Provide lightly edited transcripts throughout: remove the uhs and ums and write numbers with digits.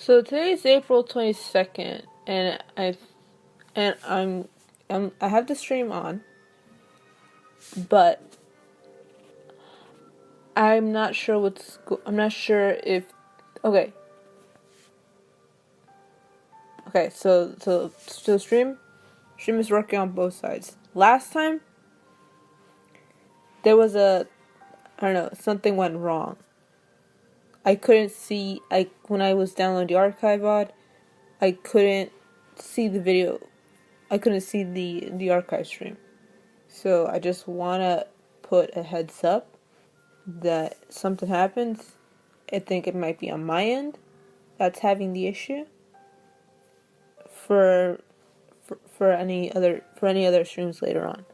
So today's April 22nd, and I have the stream on, but I'm not sure I'm not sure if okay. So stream is working on both sides. Last time there was something went wrong. I couldn't see when I was downloading the archive VOD, I couldn't see the video. I couldn't see the archive stream. So I just wanna put a heads up that something happens. I think it might be on my end that's having the issue. For any other streams later on.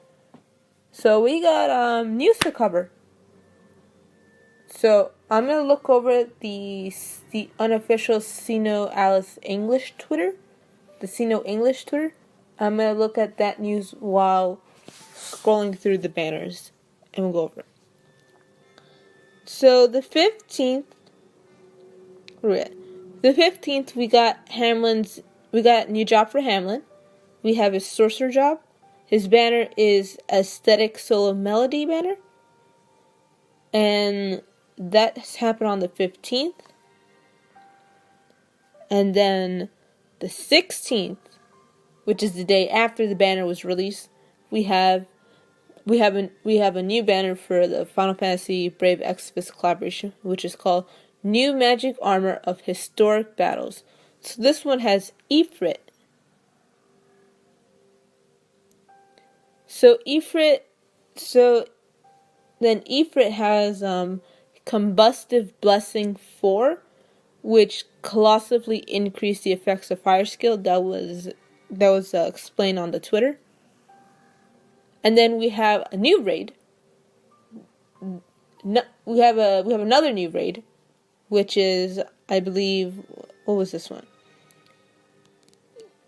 So we got news to cover. So I'm gonna look over the unofficial SinoAlice English Twitter, the Sino English Twitter. I'm gonna look at that news while scrolling through the banners, and we'll go over it. So the 15th, we got Hamlin's. We got a new job for Hamlin. We have his Sorcerer job. His banner is Aesthetic Solo Melody banner. And that has happened on the 15th. And then the 16th, which is the day after the banner was released, we have a new banner for the Final Fantasy Brave Exvius collaboration, which is called New Magic Armor of Historic Battles. So this one has Ifrit. So Ifrit has Combustive Blessing 4, which colossally increased the effects of fire skill. That was explained on the Twitter. And then we have a new raid. We have another new raid, which is, I believe, what was this one?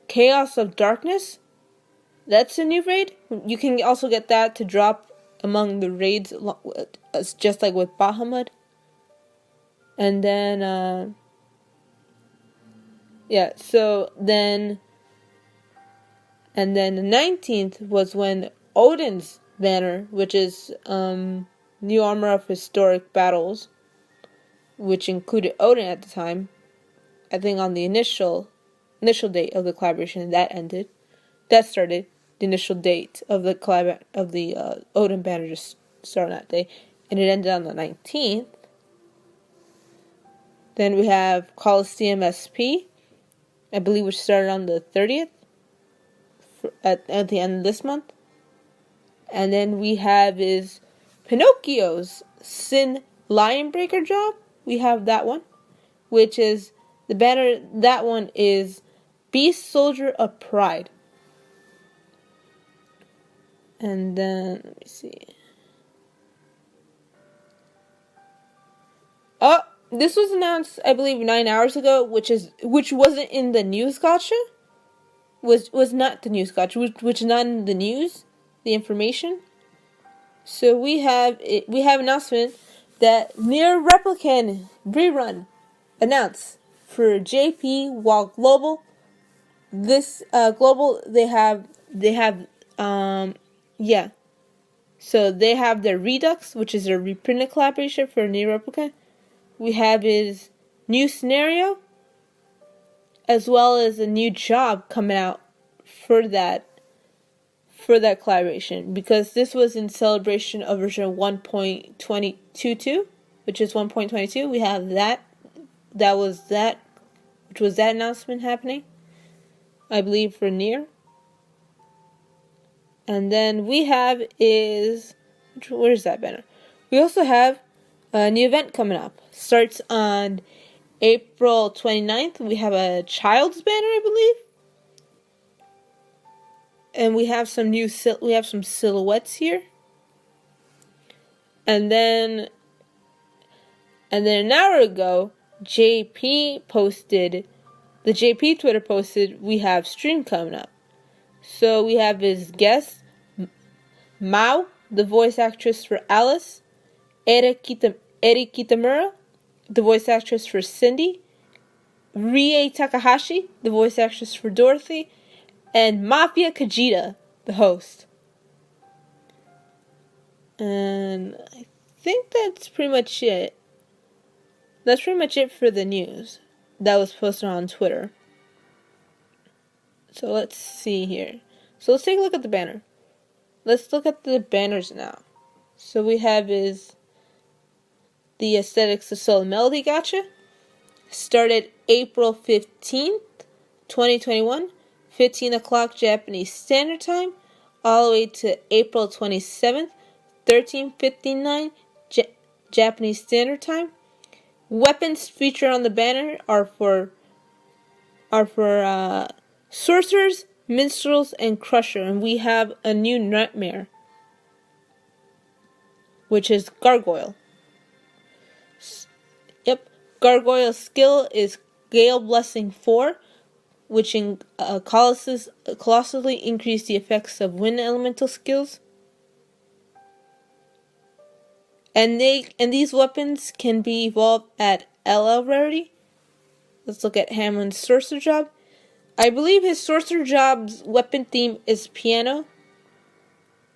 Chaos of Darkness. That's a new raid. You can also get that to drop among the raids, just like with Bahamut. And then, and then the 19th was when Odin's banner, which is New Armor of Historic Battles, which included Odin at the time, I think on the initial date of the collaboration, that started. The initial date of the Odin banner just started that day, and it ended on the 19th. Then we have Coliseum SP, I believe, which started on the 30th, at the end of this month. And then we have is Pinocchio's Sin Lionbreaker job. We have that one, which is the banner. That one is Beast Soldier of Pride. And then, let me see. Oh, this was announced, I believe, 9 hours ago, which wasn't in the news gacha. Was not the news gacha, which is not in the news, the information. So we have announcement that Nier Replicant rerun announced for JP, while global. This global So they have their Redux, which is a reprinted collaboration for Nier Replicant. We have his new scenario, as well as a new job coming out for that collaboration, because this was in celebration of version 1.22, which is 1.22. We have which was that announcement happening, I believe, for Nier. And then we have where's that banner? We also have a new event coming up. Starts on April 29th. We have a child's banner, I believe. And we have some silhouettes here. And then an hour ago, the JP Twitter posted, we have stream coming up. So we have his guest, Mao, the voice actress for Alice, Eri Kitamura, the voice actress for Cindy, Rie Takahashi, the voice actress for Dorothy, and Mafia Kajita, the host. And I think that's pretty much it. That's pretty much it for the news that was posted on Twitter. So let's see here. So let's take a look at the banner. Let's look at the banners now. So we have is the Aesthetics of Soul Melody gacha. Started April 15th, 2021, 15 o'clock Japanese Standard Time, all the way to April 27th, 13:59 Japanese Standard Time. Weapons featured on the banner are for sorcerers, minstrels, and crusher, and we have a new nightmare, which is Gargoyle. Yep, Gargoyle's skill is Gale Blessing 4, which colossally increase the effects of wind elemental skills. And these weapons can be evolved at LL rarity. Let's look at Hamlin's Sorcerer job. I believe his Sorcerer job's weapon theme is piano,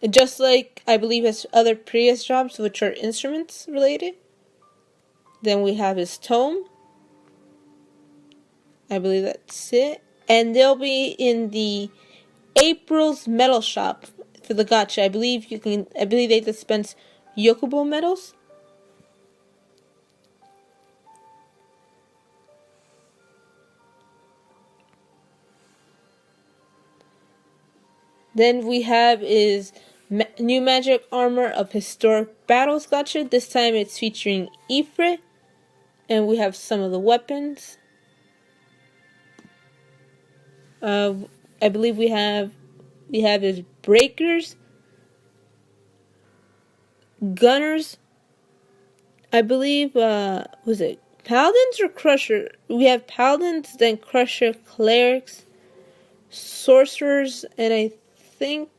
just like I believe his other previous jobs, which are instruments related. Then we have his tome. I believe that's it. And they'll be in the April's metal shop for the gacha. I believe they dispense Yokubo medals. Then we have is new magic armor of historic battles gacha. This time it's featuring Ifrit, and we have some of the weapons. I believe we have his breakers, gunners. I believe was it paladins or crusher? We have paladins, then crusher, clerics, sorcerers, and I think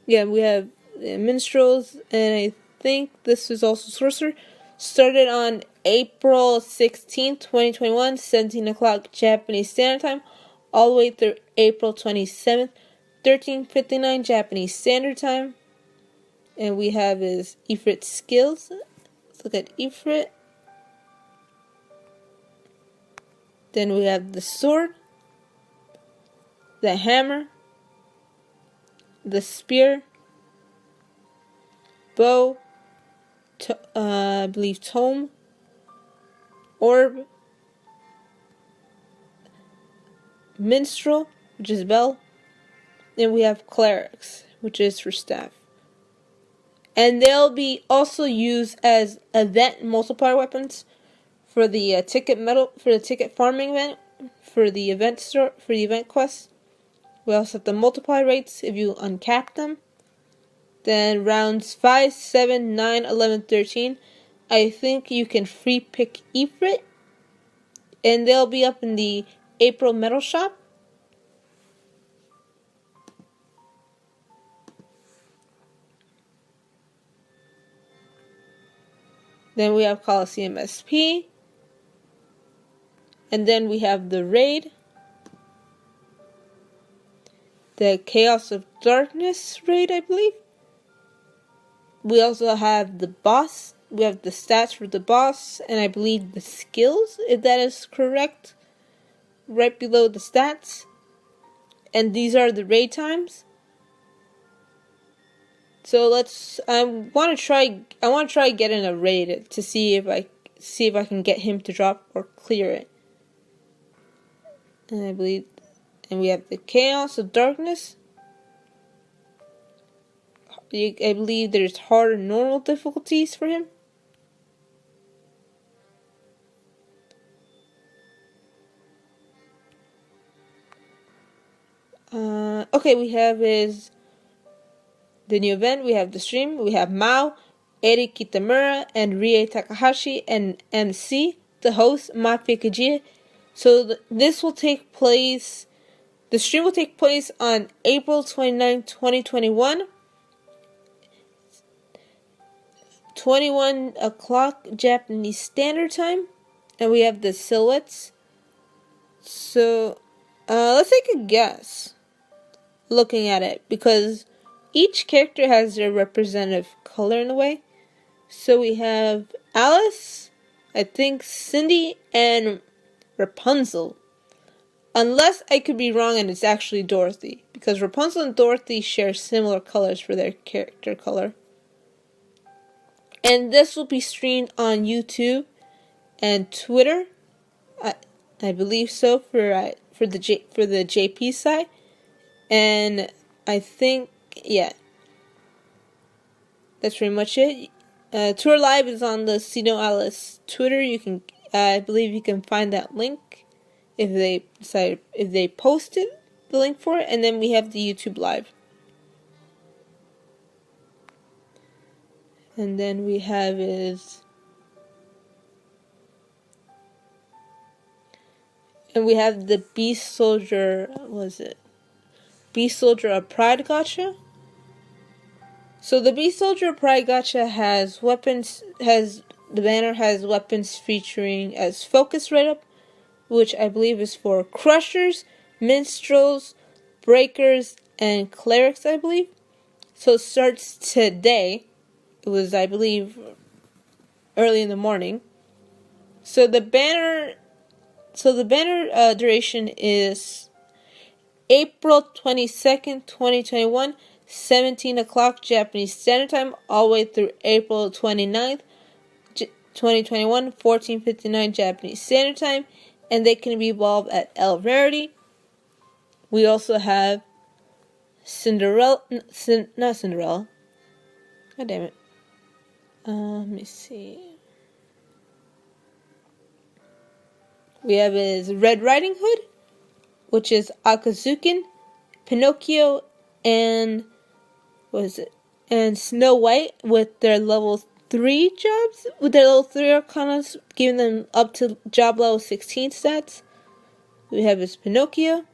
we have minstrels, and I think this is also sorcerer. Started on April 16th, 2021, 17 o'clock Japanese Standard Time, all the way through April 27th, 13:59 Japanese Standard Time. And we have his Ifrit skills. Let's look at Ifrit. Then we have the sword, the hammer, the spear, bow, I believe tome, orb, minstrel, which is bell, and we have clerics, which is for staff. And they'll be also used as event multiplier weapons for the ticket farming event, for the event quest. We also have the multiply rates if you uncap them. Then rounds 5, 7, 9, 11, 13. I think you can free pick Ifrit. And they'll be up in the April metal shop. Then we have Coliseum SP. And then we have the raid. The Chaos of Darkness raid, I believe. We also have the boss. We have the stats for the boss, and I believe the skills, if that is correct, right below the stats. And these are the raid times. So I want to try getting a raid to see if I can get him to drop or clear it. And we have the Chaos of Darkness. I believe there's hard and normal difficulties for him. Okay, we have the new event. We have the stream. We have Mao, Eri Kitamura, and Rie Takahashi, and MC, the host, Mafia Kajita. So this will take place. The stream will take place on April 29, 2021. 21 o'clock Japanese Standard Time. And we have the silhouettes. So, let's take a guess. Looking at it, because each character has their representative color in a way. So we have Alice, I think Cindy, and Rapunzel. Unless I could be wrong and it's actually Dorothy. Because Rapunzel and Dorothy share similar colors for their character color. And this will be streamed on YouTube and Twitter. I believe so for the JP side. And I think, yeah. That's pretty much it. Tour Live is on the SinoAlice Twitter. You can, I believe you can find that link if they posted the link for it. And then we have the YouTube Live. And then we have the Beast Soldier, what was it? Beast Soldier of Pride gacha. So the Beast Soldier of Pride gacha has weapons, the banner has weapons featuring as focus right up, which I believe is for crushers, minstrels, breakers, and clerics, I believe. So it starts today. It was, I believe, early in the morning. So the banner duration is April 22nd, 2021, 17 o'clock Japanese Standard Time, all the way through April 29th, 2021, 14:59 Japanese Standard Time, and they can be evolved at L rarity. We also have not Cinderella. God damn it. Let me see. We have his Red Riding Hood, which is Akazukin, Pinocchio, and and Snow White with their level 3 jobs, with their level 3 arcanas, giving them up to job level 16 stats. We have his Pinocchio,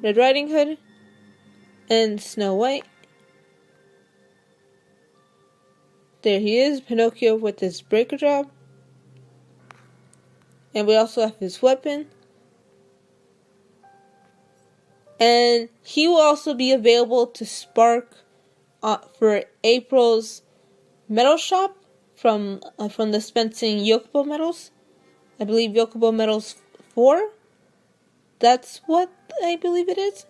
Red Riding Hood, and Snow White. There he is, Pinocchio with his breaker job. And we also have his weapon. And he will also be available to spark for April's medal shop from dispensing Yokobo medals. I believe Yokobo medals 4. That's what I believe it is.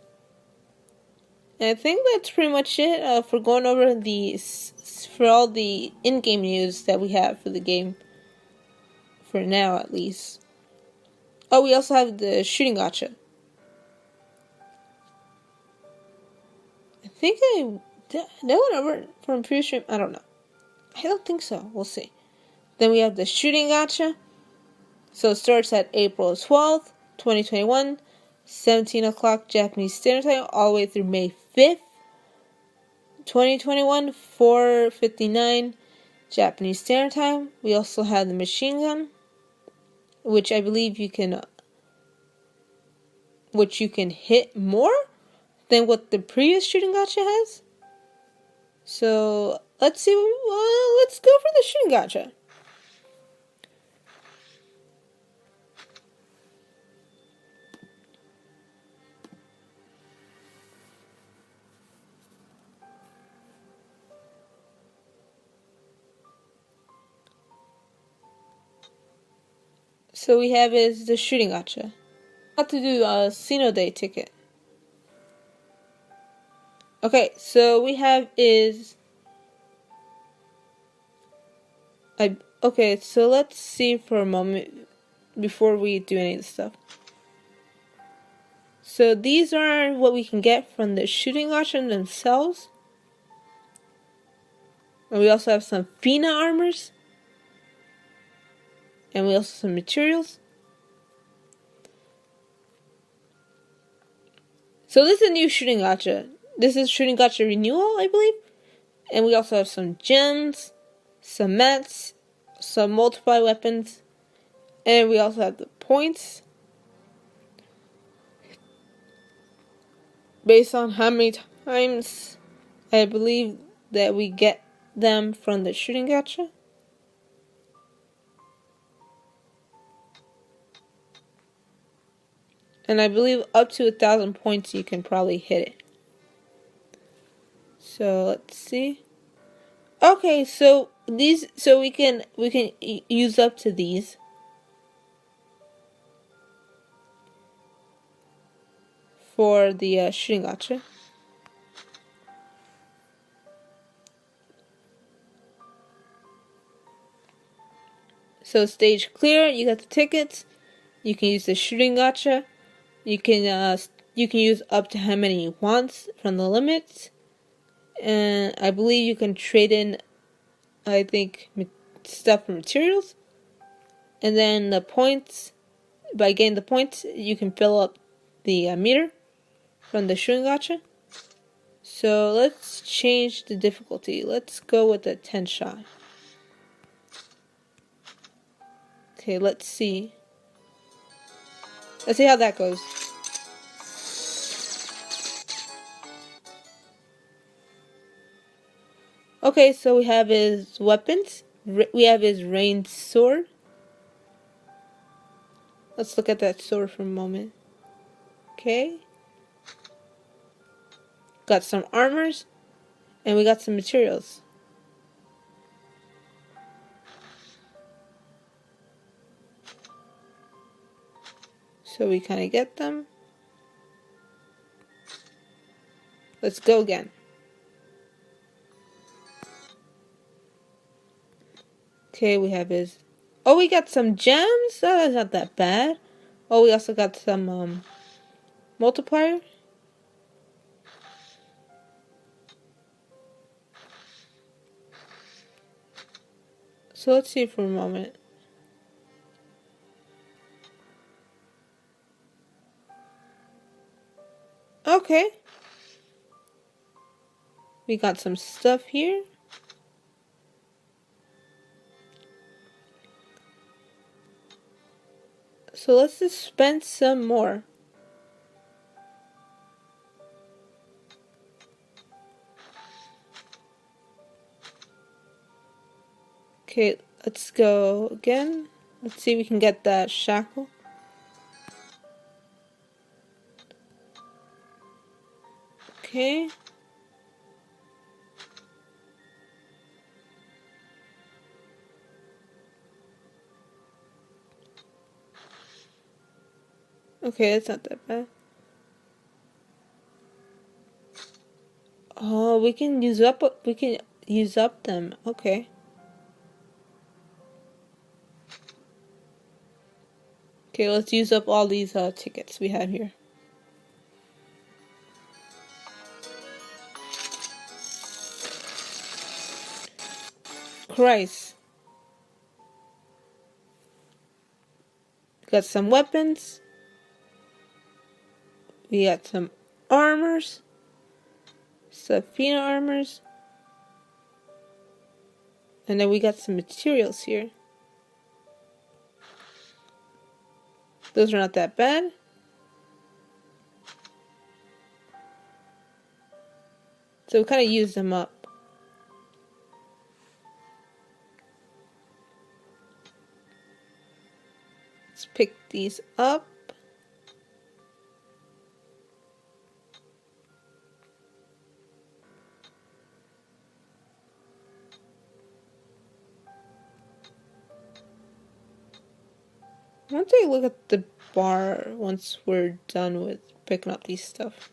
And I think that's pretty much it for going over for all the in-game news that we have for the game. For now, at least. Oh, we also have the shooting gacha. I think that went over from previous stream. I don't know. I don't think so. We'll see. Then we have the shooting gacha. So it starts at April 12th, 2021, 17 o'clock Japanese Standard Time, all the way through May 5th, 2021, 4:59 Japanese Standard Time. We also have the machine gun, which I believe you can hit more than what the previous shooting gacha has. So let's see. Let's go for the shooting gacha. So we have the shooting gacha. About to do a Sino Day ticket. Okay, so we have okay, so let's see for a moment before we do any of this stuff. So these are what we can get from the shooting gacha themselves. And we also have some Fina armors. And we also have some materials. So this is a new shooting gacha. This is shooting gacha renewal, I believe. And we also have some gems, some mats, some multiply weapons, and we also have the points based on how many times I believe that we get them from the shooting gacha. And I believe up to 1,000 points you can probably hit it. So let's see. Okay, so these, so we can use up to these. For the shooting gacha. So stage clear, you got the tickets. You can use the shooting gacha. You can use up to how many you want from the limits. And I believe you can trade in, I think, stuff for materials. And then the points, by getting the points, you can fill up the meter from the shooting gacha. So let's change the difficulty. Let's go with the 10 shot. Okay, let's see. Let's see how that goes. Okay, so we have his weapons. We have his ranged sword. Let's look at that sword for a moment. Okay. Got some armors. And we got some materials. So we kind of get them. Let's go again. Okay, we have his... Oh, we got some gems? Oh, that's not that bad. Oh, we also got some multiplier. So let's see for a moment. Okay. We got some stuff here. So let's just spend some more. Okay, let's go again. Let's see if we can get that shackle. Okay. Okay, it's not that bad. Oh, we can use up them. Okay. Okay, let's use up all these tickets we have here. Christ. Got some weapons. We got some armors. Safina armors. And then we got some materials here. Those are not that bad. So we kind of used them up. Let's pick these up. I want to take a look at the bar once we're done with picking up these stuff.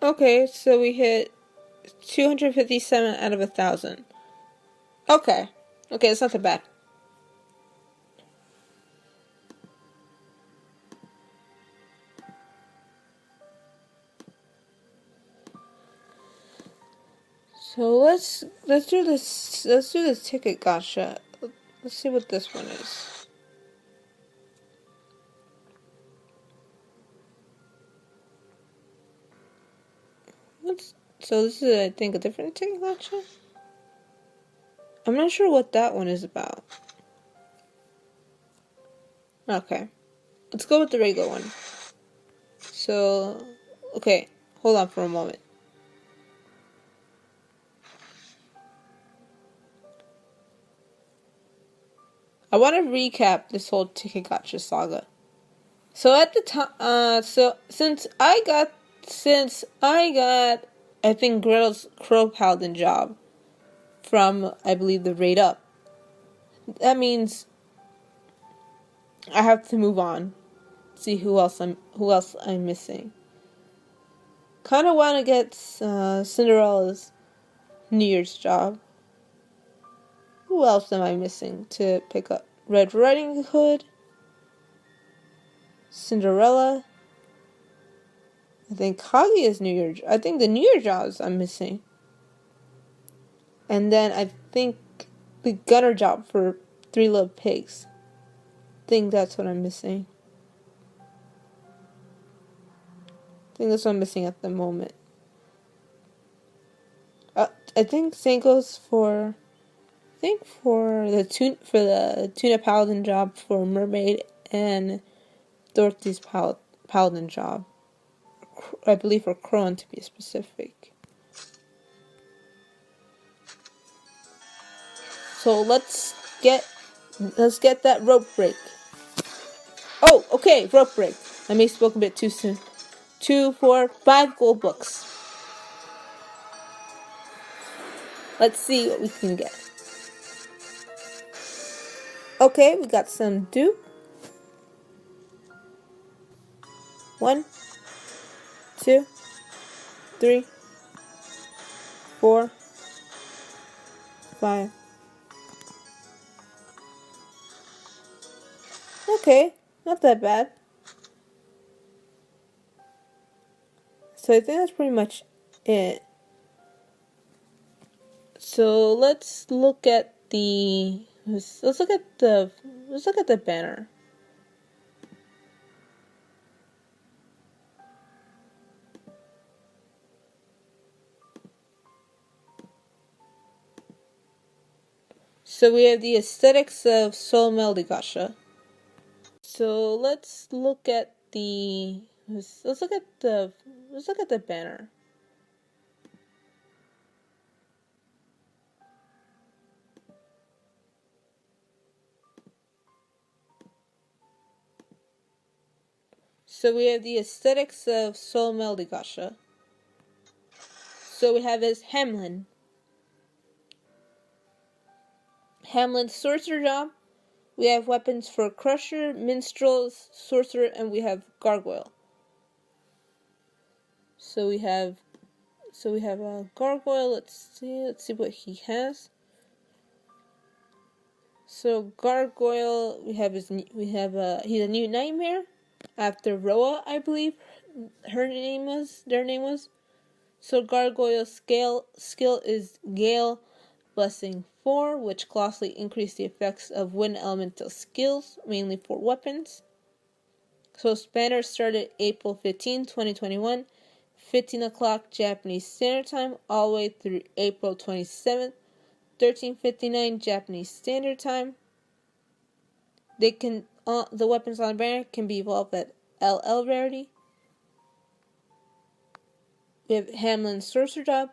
Okay, so we hit 257 out of 1,000. Okay. Okay, it's not too bad. So let's do this ticket gacha. Let's see what this one is. So this is, I think, a different ticket gacha. I'm not sure what that one is about. Okay. Let's go with the regular one. So, okay. Hold on for a moment. I want to recap this whole ticket gacha saga. So at the time, since I got, I think Gretel's Crow Paladin job from, I believe, the raid up. That means I have to move on. See who else I'm missing. Kind of want to get Cinderella's Nier's job. Who else am I missing to pick up? Red Riding Hood, Cinderella. I think Kaguya's Nier. I think the Nier jobs I'm missing. And then I think the gunner job for Three Little Pigs. I think that's what I'm missing. I think that's what I'm missing at the moment. I think same goes for. I think for the tuna paladin job for Mermaid and Dorothy's paladin job. I believe for Crone to be specific. So let's get that rope break. Oh, okay, rope break. I may have spoken a bit too soon. 2, 4, 5 gold books. Let's see what we can get. Okay, we got some dew. 1, 2, 3, 4, 5. Okay, not that bad. So I think that's pretty much it. So let's look at the banner. So we have the aesthetics of Soul Melody Gacha. So let's look at the banner. So we have the aesthetics of Soul Melody Gacha. So we have as Hamlin. Hamlin's Sorcerer job. We have weapons for Crusher, Minstrels, Sorcerer, and we have Gargoyle. So we have a Gargoyle. Let's see what he has. So Gargoyle, he's a new nightmare after Roa, I believe their name was. So Gargoyle's skill is Gale Blessing 4, which colossally increased the effects of wind elemental skills, mainly for weapons. So Spanner started April 15, 2021, 15 o'clock Japanese Standard Time, all the way through April 27th, 13:59 Japanese Standard Time. The weapons on the banner can be evolved at LL rarity. We have Hamlin's Sorcerer job.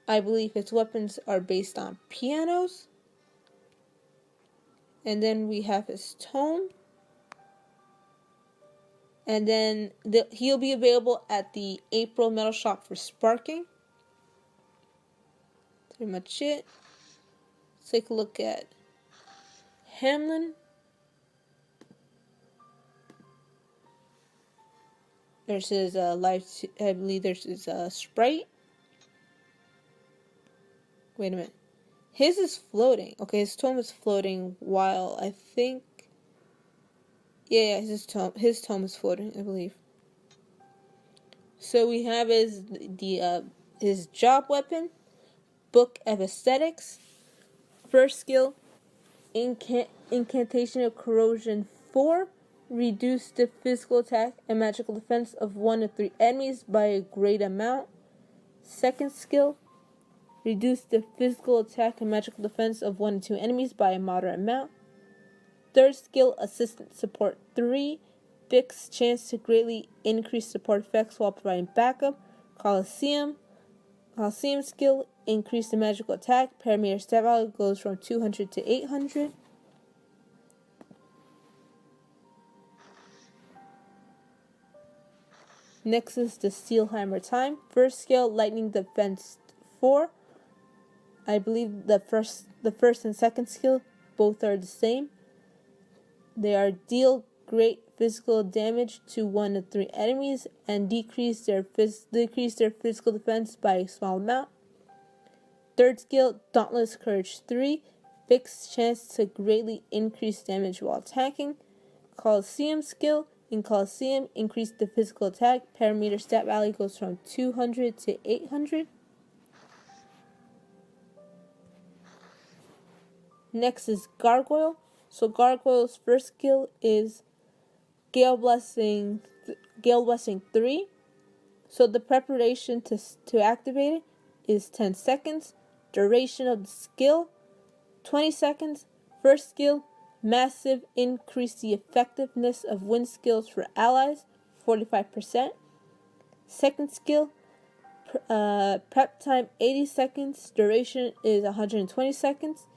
I believe its weapons are based on pianos. And then we have his tome. And then he'll be available at the April Metal Shop for sparking. That's pretty much it. Let's take a look at Hamlin. There's his I believe there's his sprite. Wait a minute. His is floating. Okay, his tome is floating while I think. Yeah, his tome is floating, I believe. So we have his job weapon, Book of Aesthetics, first skill, Incantation of Corrosion 4, reduce the physical attack and magical defense of 1 to 3 enemies by a great amount. Second skill, Reduce the physical attack and magical defense of 1 and 2 enemies by a moderate amount. Third skill, Assistant Support 3. Fixed chance to greatly increase support effects while providing backup. Colosseum skill, increase the magical attack. Parameter stat value goes from 200 to 800. Next is the Steel Hammer time. First skill, Lightning Defense 4. I believe the first and second skill both are the same. They are deal great physical damage to 1 to 3 enemies and decrease their physical defense by a small amount. Third skill, Dauntless Courage 3. Fixed chance to greatly increase damage while attacking. Colosseum skill. In Colosseum, increase the physical attack. Parameter stat value goes from 200 to 800. Next is Gargoyle. So Gargoyle's first skill is Gale Blessing 3. So the preparation to activate it is 10 seconds. Duration of the skill, 20 seconds. First skill, massive increase the effectiveness of wind skills for allies, 45%. Second skill, prep time 80 seconds. Duration is 120 seconds.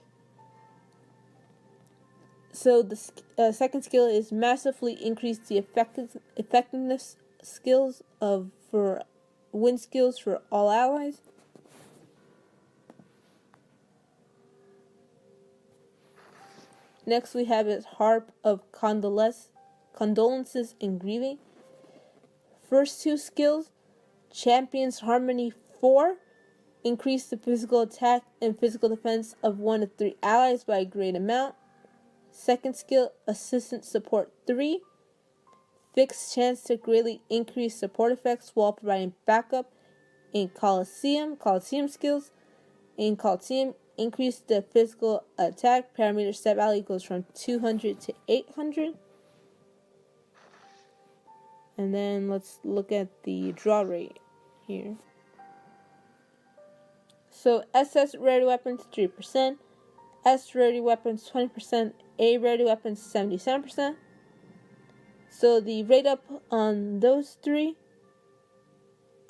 So the second skill is massively increase the effectiveness skills for wind skills for all allies. Next we have his Harp of Condolences and Grieving. First two skills, Champion's Harmony 4. Increase the physical attack and physical defense of 1 to 3 allies by a great amount. Second skill, Assistant Support 3. Fixed chance to greatly increase support effects while providing backup. In Colosseum skills. In Colosseum, increase the physical attack. Parameter stat value goes from 200 to 800. And then let's look at the draw rate here. So SS rarity weapons 3%, S rarity weapons 20%, A rarity weapons 77%. So the rate up on those three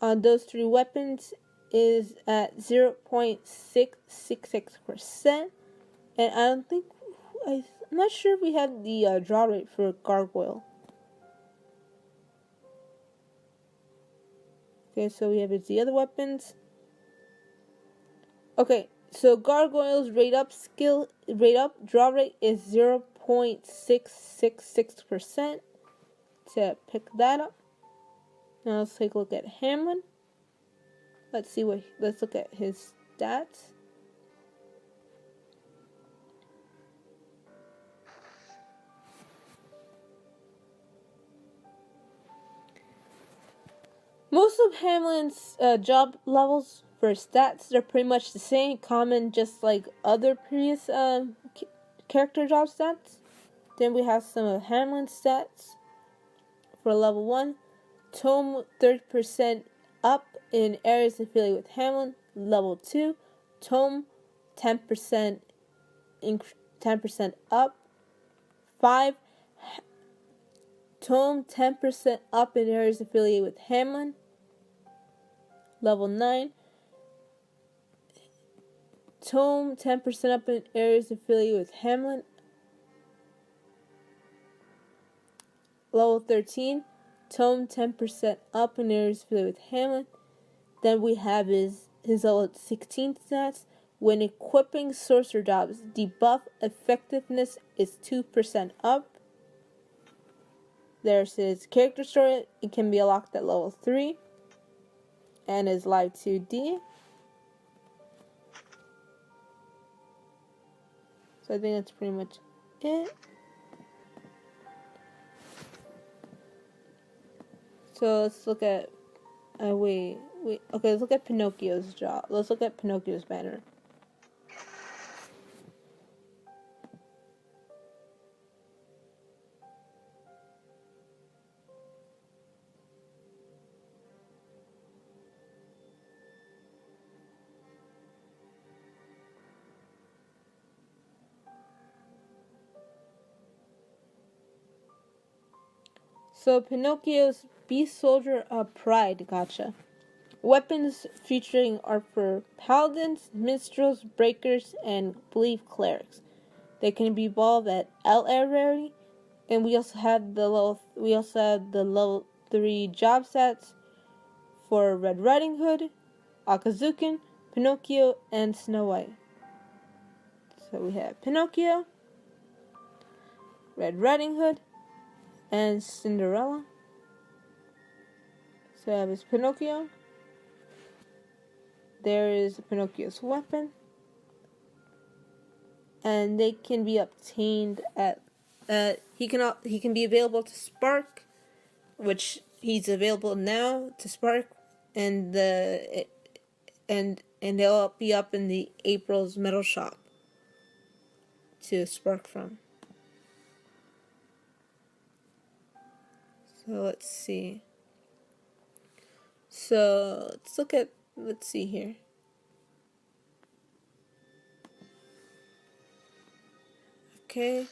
weapons is at 0.666%. And I'm not sure if we have the draw rate for Gargoyle. Okay, so we have the other weapons. Okay, so Gargoyle's draw rate is 0.666%. To pick that up. Now let's take a look at Hamlin. Let's look at his stats. Most of Hamlin's job levels for stats, they're pretty much the same, common, just like other previous character job stats. Then we have some of Hamlin's stats. For level 1, Tome 30% up in areas affiliated with Hameln. Level 2, Tome 10% up. 5, Tome 10% up in areas affiliated with Hameln. Level 9, Tome 10% up in areas affiliated with Hameln. Level 13, Tome 10% up in areas affiliated with Hamlin. Then we have his level 16 stats. When equipping Sorcerer jobs, debuff effectiveness is 2% up. There's his character story. It can be unlocked at level 3. And his live 2D. So I think that's pretty much it. So let's look at, okay, let's look at Pinocchio's job. Let's look at Pinocchio's banner. So Pinocchio's Beast Soldier of Pride gacha. Weapons featuring are for paladins, minstrels, breakers, and believe clerics. They can be evolved at L rarity, and we also have the level 3 job sets for Red Riding Hood, Akazukin, Pinocchio, and Snow White. So we have Pinocchio, Red Riding Hood, and Cinderella. So I have his Pinocchio. There is Pinocchio's weapon. And they can be obtained at he can be available to Spark, which he's available now to Spark, and they'll be up in the April's Metal Shop to Spark from. So let's see. So let's see here. Okay.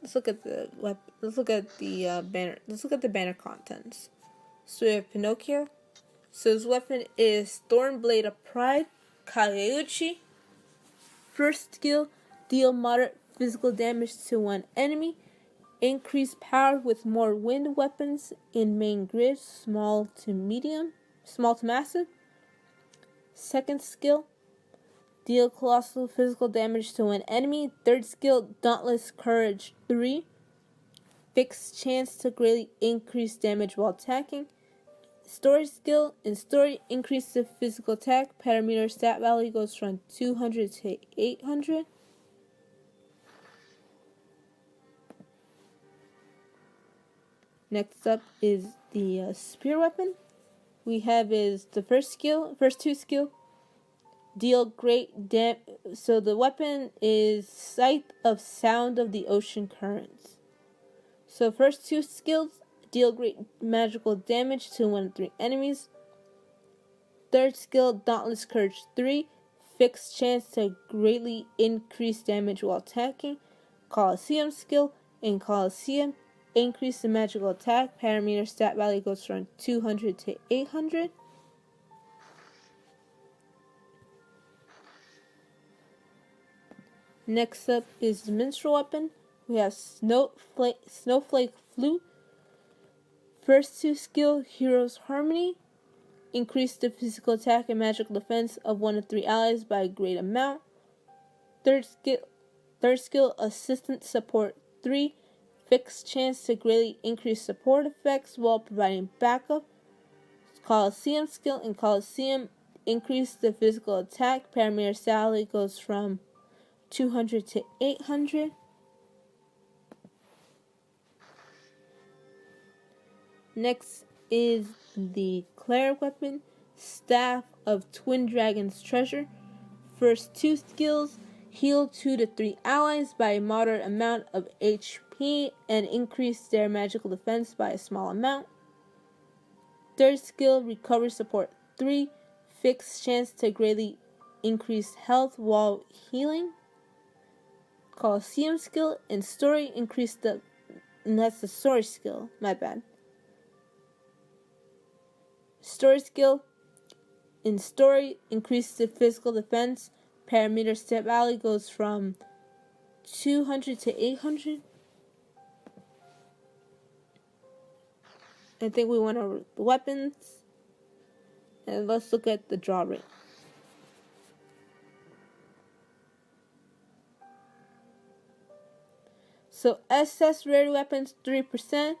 Let's look at the banner. Let's look at the banner contents. So we have Pinocchio. So his weapon is Thornblade of Pride, Kageuchi. First skill, deal moderate physical damage to one enemy. Increase power with more wind weapons in main grid, small to massive. Second skill, deal colossal physical damage to an enemy. Third skill, Dauntless Courage 3. Fixed chance to greatly increase damage while attacking. Story skill, in story, increase the physical attack. Parameter stat value goes from 200 to 800. Next up is the spear weapon. We have the first two skill. Deal great damage. So the weapon is Sight of Sound of the Ocean Currents. So first two skills, deal great magical damage to 1 of 3 enemies. Third skill, Dauntless Courage 3. Fixed chance to greatly increase damage while attacking. Colosseum skill. In Colosseum, increase the magical attack. Parameter stat value goes from 200 to 800. Next up is the Menstrual Weapon. We have Snowflake Flute. First two skill, Hero's Harmony. Increase the physical attack and magical defense of 1 of 3 allies by a great amount. Third skill, Assistant Support 3. Fixed chance to greatly increase support effects while providing backup. Colosseum skill. In Colosseum, increase the physical attack. Parameter salary goes from 200 to 800. Next is the cleric weapon, Staff of Twin Dragon's Treasure. First two skills, heal 2 to 3 allies by a moderate amount of HP and increase their magical defense by a small amount. Third skill, recover support 3, fixed chance to greatly increase health while healing. Colosseum skill, in story, and that's the story skill, my bad. Story skill, in story, increase the physical defense. Parameter stat value goes from 200 to 800. I think we went over the weapons. And let's look at the draw rate. So SS rarity weapons 3%,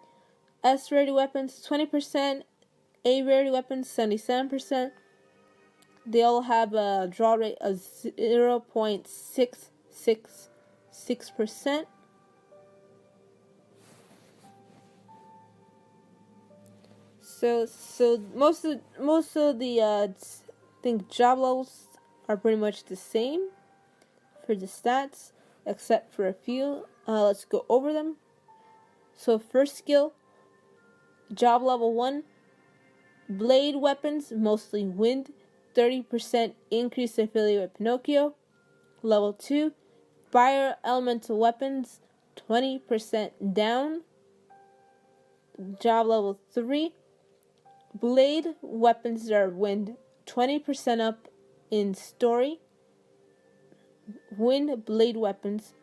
S rarity weapons 20%, A rarity weapons 77%. They all have a draw rate of 0.666%. So most of the I think job levels are pretty much the same for the stats, except for a few. Let's go over them. So first skill, job level 1, blade weapons, mostly wind, 30% increase affiliate with Pinocchio. Level 2, fire elemental weapons, 20% down. Job level 3. Blade weapons that are wind 20% up in story. Wind blade weapons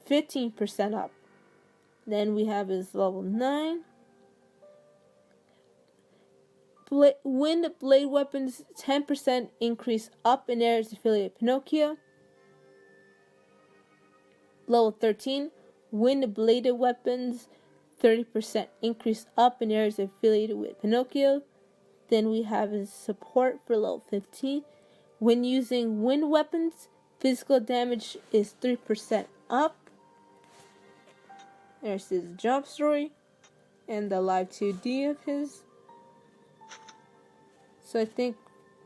15% up. Then we have his level 9. Wind blade weapons 10% increase up in areas affiliated Pinocchio. Level 13. Wind bladed weapons 30% increase up in areas affiliated with Pinocchio. Then we have his support for level 15. When using wind weapons, physical damage is 3% up. There's his job story and the live 2D of his. So I think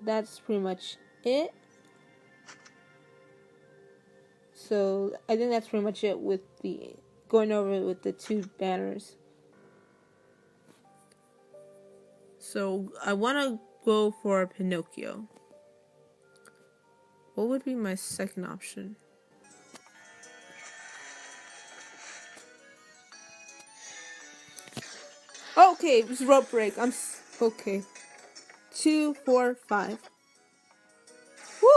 that's pretty much it. So I think that's pretty much it with the going over it with the 2 banners. So I want to go for Pinocchio. What would be my second option? Okay, it was rope break. Okay. 2, 4, 5. Woo!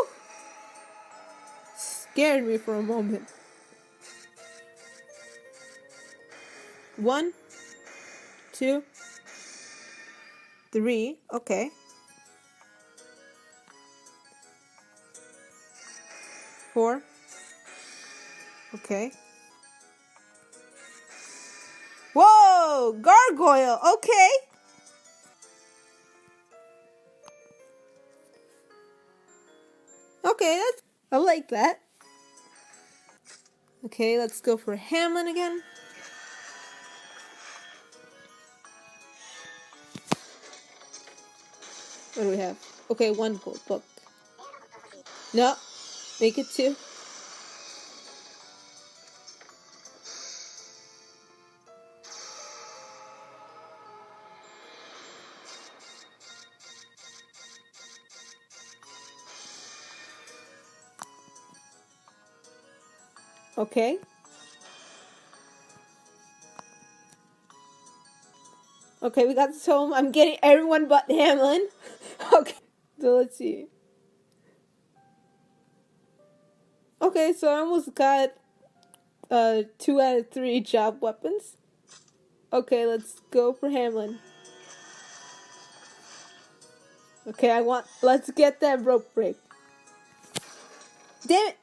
Scared me for a moment. 1, 2, 3. Okay. 4. Okay. Whoa! Gargoyle! Okay! Okay, I like that. Okay, let's go for Hamlin again. What do we have? Okay, 1 gold book. No, make it 2. Okay. Okay, we got this home. I'm getting everyone but Hamlin. Okay, so let's see. Okay, so I almost got 2 out of 3 job weapons. Okay, let's go for Hamlin. Okay, let's get that rope break. Damn it!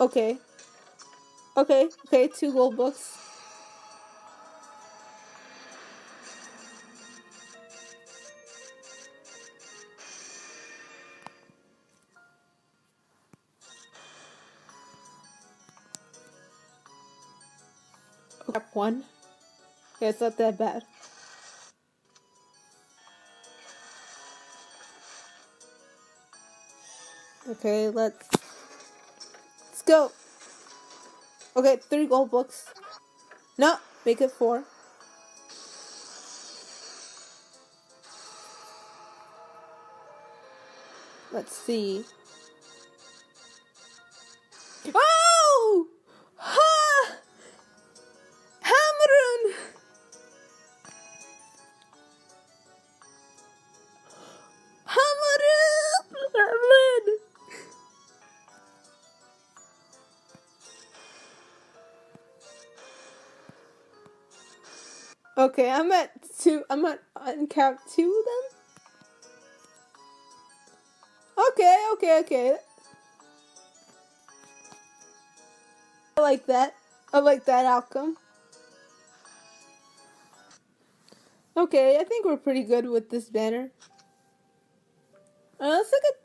Okay. Okay, 2 gold books. Okay, 1. Okay, it's not that bad. Okay, let's go. Okay, 3 gold books. No, make it 4. Let's see. Oh! Ha! Hammerun! Hammerun! Okay, I'm at uncount 2 of them. Okay. I like that. I like that outcome. Okay, I think we're pretty good with this banner. Let's look at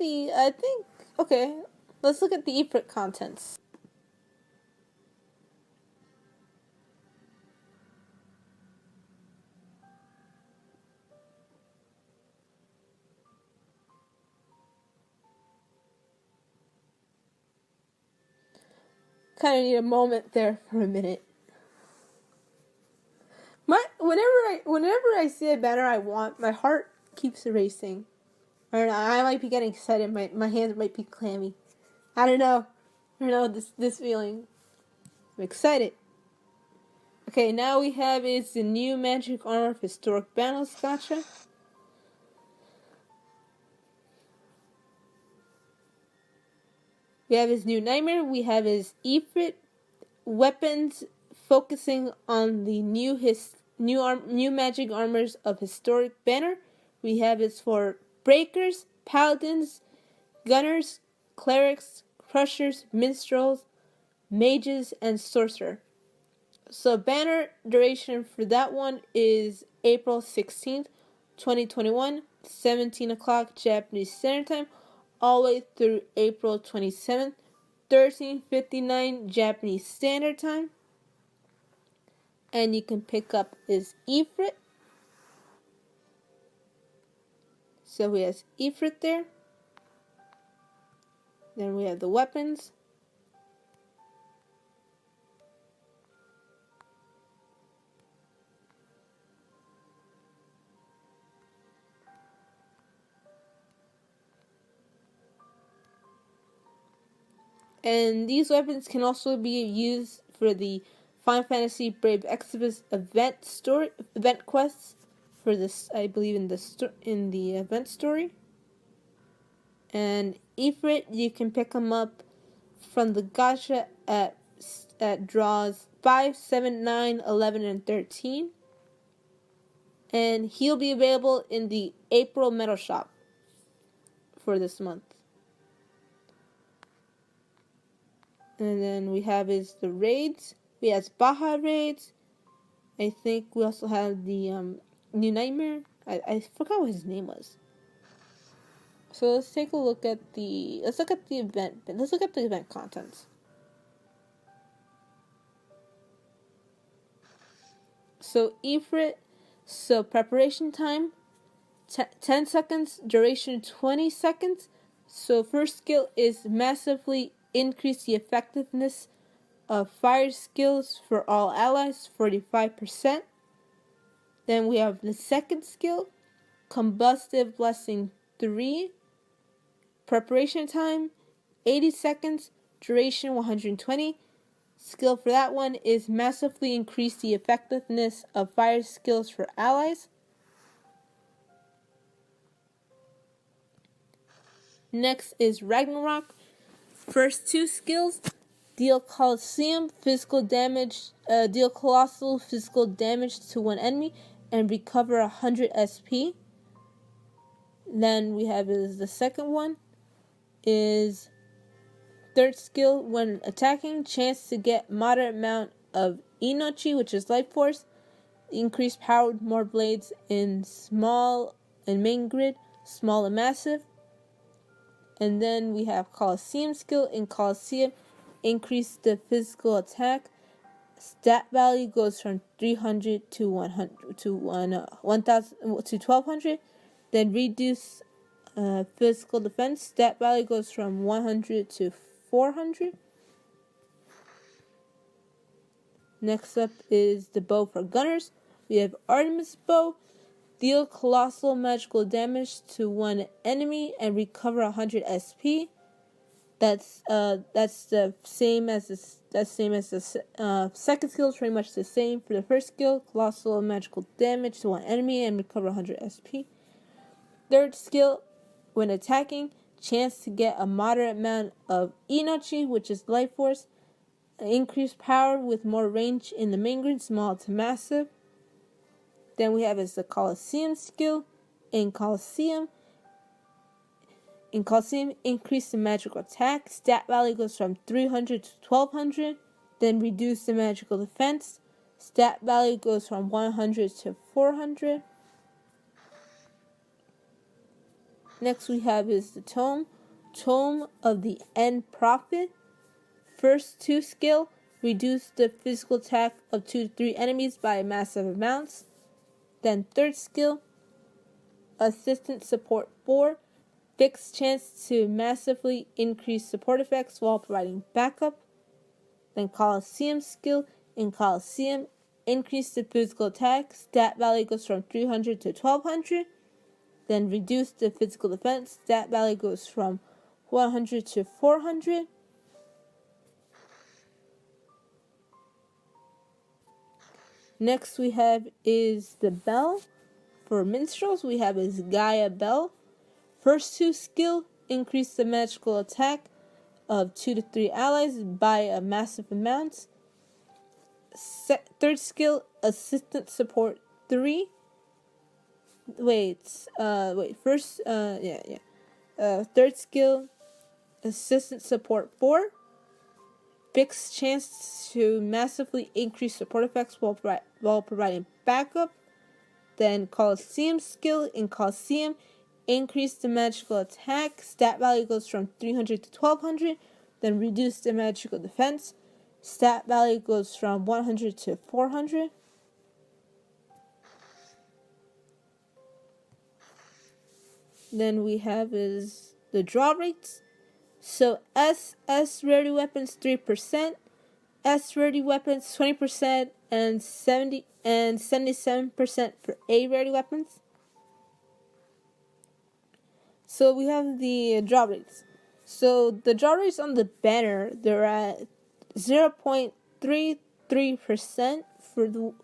let's look at the ePrint contents. Kind of need a moment there for a minute. Whenever I see a banner I want, my heart keeps racing. I don't know, I might be getting excited. My hands might be clammy. I don't know this feeling. I'm excited. Okay, now we have is the new Magic Armor of Historic Battles gacha. We have his new Nightmare. We have his Ifrit weapons focusing on the new magic armors of Historic Banner. We have it for Breakers, Paladins, Gunners, Clerics, Crushers, Minstrels, Mages, and Sorcerer. So banner duration for that one is April 16th, 2021, 17 o'clock Japanese Standard Time, all the way through April 27th, 13:59 Japanese Standard Time. And you can pick up his Ifrit. So we have Ifrit there. Then we have the weapons. And these weapons can also be used for the Final Fantasy Brave Exodus event quests for this, I believe, in the event story. And Ifrit, you can pick them up from the gacha at draws 5, 7, 9, 11, and 13. And he'll be available in the April Metal Shop for this month. And then we have the raids. We have Baja raids. I think we also have the new Nightmare. I forgot what his name was. So let's take a look at the event. Let's look at the event contents. So Ifrit. So preparation time 10 seconds. Duration 20 seconds. So first skill is massively increase the effectiveness of fire skills for all allies, 45%. Then we have the second skill, Combustive Blessing 3. Preparation time, 80 seconds. Duration, 120. Skill for that one is massively increase the effectiveness of fire skills for allies. Next is Ragnarok. First two skills, deal colossal physical damage to one enemy and recover 100 SP. Then we have the second one is third skill, when attacking, chance to get moderate amount of Inochi, which is life force, increased power with more blades in small and main grid, small and massive. And then we have Colosseum skill. In Colosseum, increase the physical attack. Stat value goes from 300 to 100 to 1000 to 1200. Then reduce physical defense. Stat value goes from 100 to 400. Next up is the bow for gunners. We have Artemis Bow. Deal colossal magical damage to one enemy and recover 100 SP. That's the same as the second skill. Is pretty much the same for the first skill. Colossal magical damage to one enemy and recover 100 SP. Third skill, when attacking, chance to get a moderate amount of Inochi, which is life force. Increased power with more range in the main grid, small to massive. Then we have the Colosseum skill. In Colosseum, increase the magical attack. Stat value goes from 300 to 1200. Then reduce the magical defense. Stat value goes from 100 to 400. Next we have the Tome. Tome of the End Prophet. First two skill, reduce the physical attack of 2 to 3 enemies by massive amounts. Then third skill, Assistant Support 4, fixed chance to massively increase support effects while providing backup. Then Colosseum skill, in Colosseum, increase the physical attack, stat value goes from 300 to 1200. Then reduce the physical defense, stat value goes from 100 to 400. Next we have is the Bell. For minstrels, we have is Gaia Bell. First 2 skill, increase the magical attack of 2 to 3 allies by a massive amount. Third skill, assistant support 3. Third skill, assistant support 4. Fixed chance to massively increase support effects while providing backup. Then Colosseum skill. In Colosseum, increase the magical attack. Stat value goes from 300 to 1200. Then reduce the magical defense. Stat value goes from 100 to 400. Then we have is the draw rates. So S rarity weapons 3%, S rarity weapons 20%, and 77% for A rarity weapons. So we have the draw rates. So the draw rates on the banner, they're at 0.33%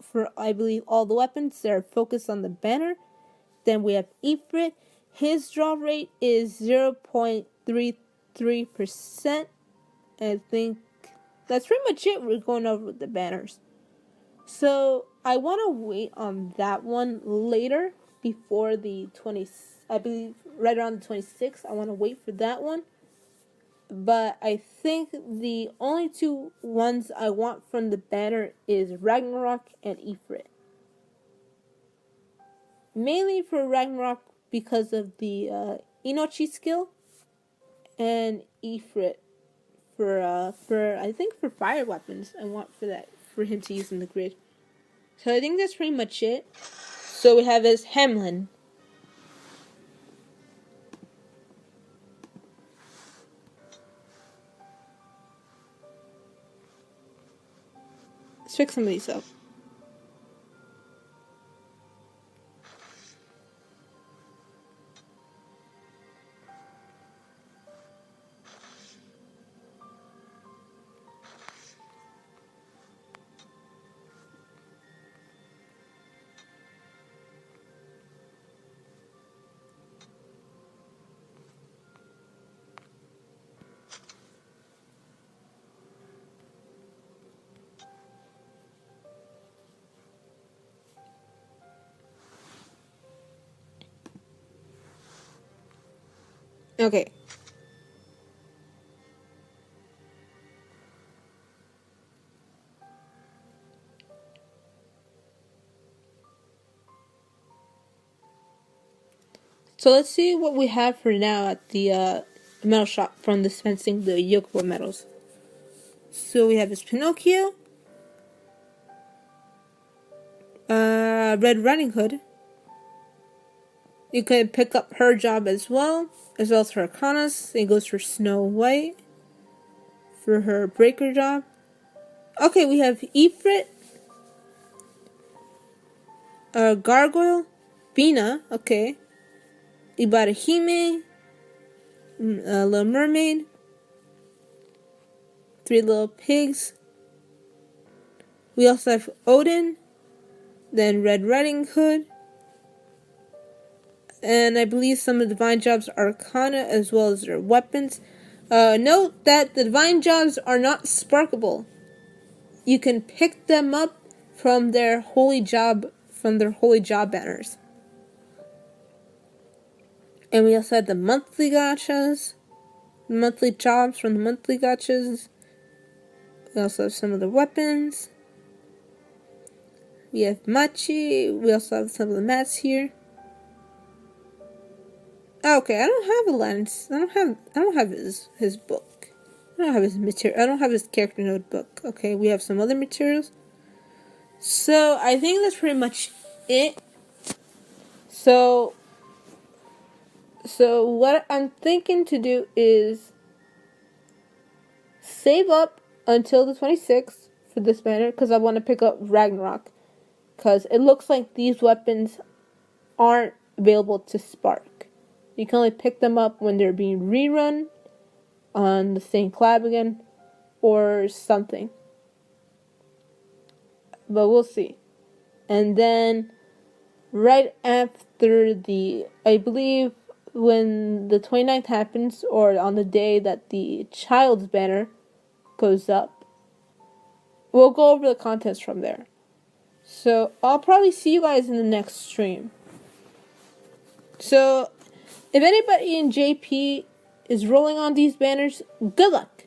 for I believe all the weapons that are focused on the banner. Then we have Ifrit. His draw rate is 0.33%. I think that's pretty much it. We're going over with the banners. So I want to wait on that one later before the 20. I believe right around the 26th. I want to wait for that one. But I think the only 2 ones I want from the banner is Ragnarok and Ifrit. Mainly for Ragnarok because of the Inochi skill, and Ifrit for I think for fire weapons. I want for him to use in the grid. So I think that's pretty much it. So we have is Hamlin. Let's pick some of these up. Okay. So let's see what we have for now at the metal shop from dispensing the Yokobo medals. So we have this Pinocchio, Red Riding Hood. You can pick up her job as well as her Arcanas. It goes for Snow White for her Breaker job. Okay, we have Ifrit, Gargoyle, Bina, okay. Ibarahime, Little Mermaid, 3 Little Pigs. We also have Odin, then Red Riding Hood, and I believe some of the Divine Jobs are Arcana as well as their weapons. Note that the Divine Jobs are not sparkable. You can pick them up from their Holy Job banners. And we also have the monthly gachas, monthly jobs from the monthly gachas. We also have some of the weapons. We have Machi. We also have some of the mats here. Okay, I don't have Aladdin's. I don't have his book. I don't have his material. I don't have his character notebook. Okay, we have some other materials. So I think that's pretty much it. So what I'm thinking to do is save up until the 26th for this banner because I want to pick up Ragnarok because it looks like these weapons aren't available to spark. You can only pick them up when they're being rerun on the same collab again or something. But we'll see. And then right after I believe when the 29th happens, or on the day that the child's banner goes up, we'll go over the contents from there. So I'll probably see you guys in the next stream. So if anybody in JP is rolling on these banners, good luck.